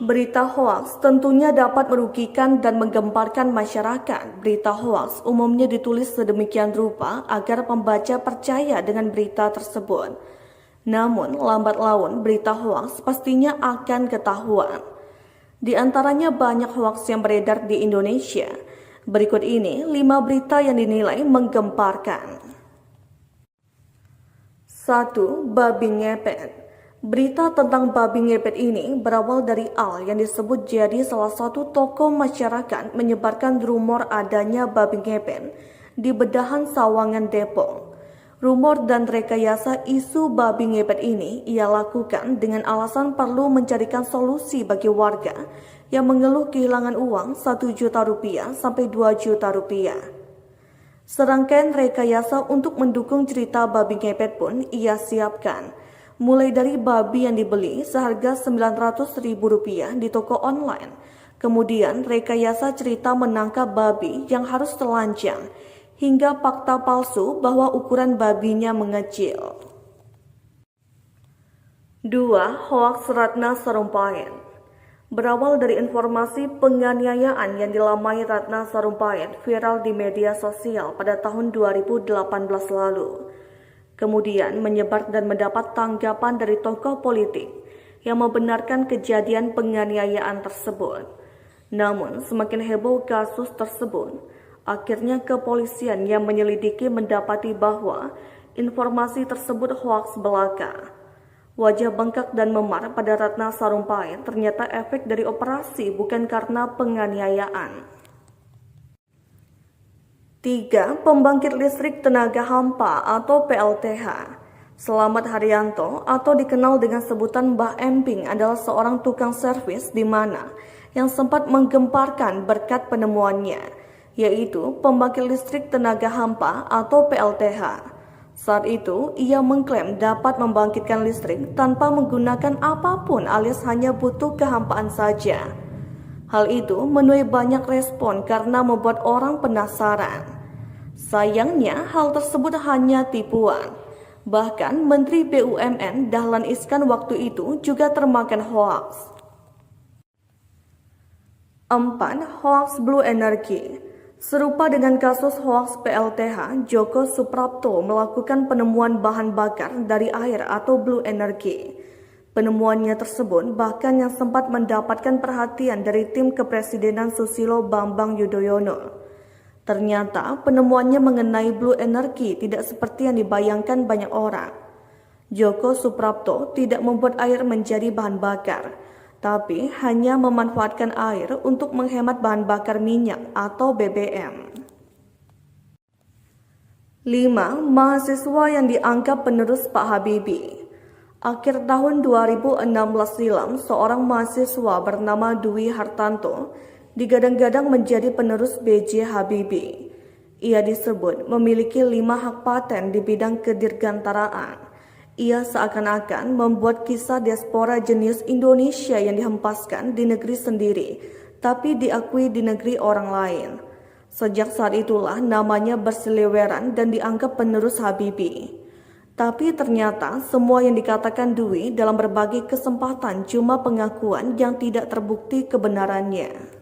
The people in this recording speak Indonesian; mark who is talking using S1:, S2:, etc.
S1: Berita hoaks tentunya dapat merugikan dan menggemparkan masyarakat. Berita hoaks umumnya ditulis sedemikian rupa agar pembaca percaya dengan berita tersebut. Namun, lambat laun berita hoaks pastinya akan ketahuan. Di antaranya banyak hoaks yang beredar di Indonesia. Berikut ini 5 berita yang dinilai menggemparkan. 1. Babi ngepet. Berita tentang babi ngepet ini berawal dari Al yang disebut jadi salah satu tokoh masyarakat menyebarkan rumor adanya babi ngepet di Bedahan Sawangan, Depok. Rumor dan rekayasa isu babi ngepet ini ia lakukan dengan alasan perlu mencarikan solusi bagi warga yang mengeluh kehilangan uang 1 juta rupiah sampai 2 juta rupiah. Serangkaian rekayasa untuk mendukung cerita babi ngepet pun ia siapkan. Mulai dari babi yang dibeli seharga Rp900.000 di toko online. Kemudian rekayasa cerita menangkap babi yang harus telanjang, hingga fakta palsu bahwa ukuran babinya mengecil. 2. Hoaks Ratna Sarumpait. Berawal dari informasi penganiayaan yang dilamai Ratna Sarumpait viral di media sosial pada tahun 2018 lalu. Kemudian menyebar dan mendapat tanggapan dari tokoh politik yang membenarkan kejadian penganiayaan tersebut. Namun semakin heboh kasus tersebut, akhirnya kepolisian yang menyelidiki mendapati bahwa informasi tersebut hoaks belaka. Wajah bengkak dan memar pada Ratna Sarumpait ternyata efek dari operasi bukan karena penganiayaan. 3. Pembangkit listrik tenaga hampa atau PLTH. Selamat Haryanto atau dikenal dengan sebutan Mbah Emping adalah seorang tukang servis di mana yang sempat menggemparkan berkat penemuannya, yaitu pembangkit listrik tenaga hampa atau PLTH. Saat itu, ia mengklaim dapat membangkitkan listrik tanpa menggunakan apapun alias hanya butuh kehampaan saja. Hal itu menuai banyak respon karena membuat orang penasaran. Sayangnya, hal tersebut hanya tipuan. Bahkan Menteri BUMN Dahlan Iskan waktu itu juga termakan hoaks. 4. Hoaks Blue Energy. Serupa dengan kasus hoaks PLTH, Joko Suprapto melakukan penemuan bahan bakar dari air atau Blue Energy. Penemuannya tersebut bahkan yang sempat mendapatkan perhatian dari tim kepresidenan Susilo Bambang Yudhoyono. Ternyata penemuannya mengenai Blue Energy tidak seperti yang dibayangkan banyak orang. Joko Suprapto tidak membuat air menjadi bahan bakar, tapi hanya memanfaatkan air untuk menghemat bahan bakar minyak atau BBM. 5. Mahasiswa yang dianggap penerus Pak Habibie. Akhir tahun 2016 silam, seorang mahasiswa bernama Dwi Hartanto digadang-gadang menjadi penerus B.J. Habibie. Ia disebut memiliki 5 hak paten di bidang kedirgantaraan. Ia seakan-akan membuat kisah diaspora jenius Indonesia yang dihempaskan di negeri sendiri, tapi diakui di negeri orang lain. Sejak saat itulah namanya berseliweran dan dianggap penerus Habibie. Tapi ternyata semua yang dikatakan Dwi dalam berbagai kesempatan cuma pengakuan yang tidak terbukti kebenarannya.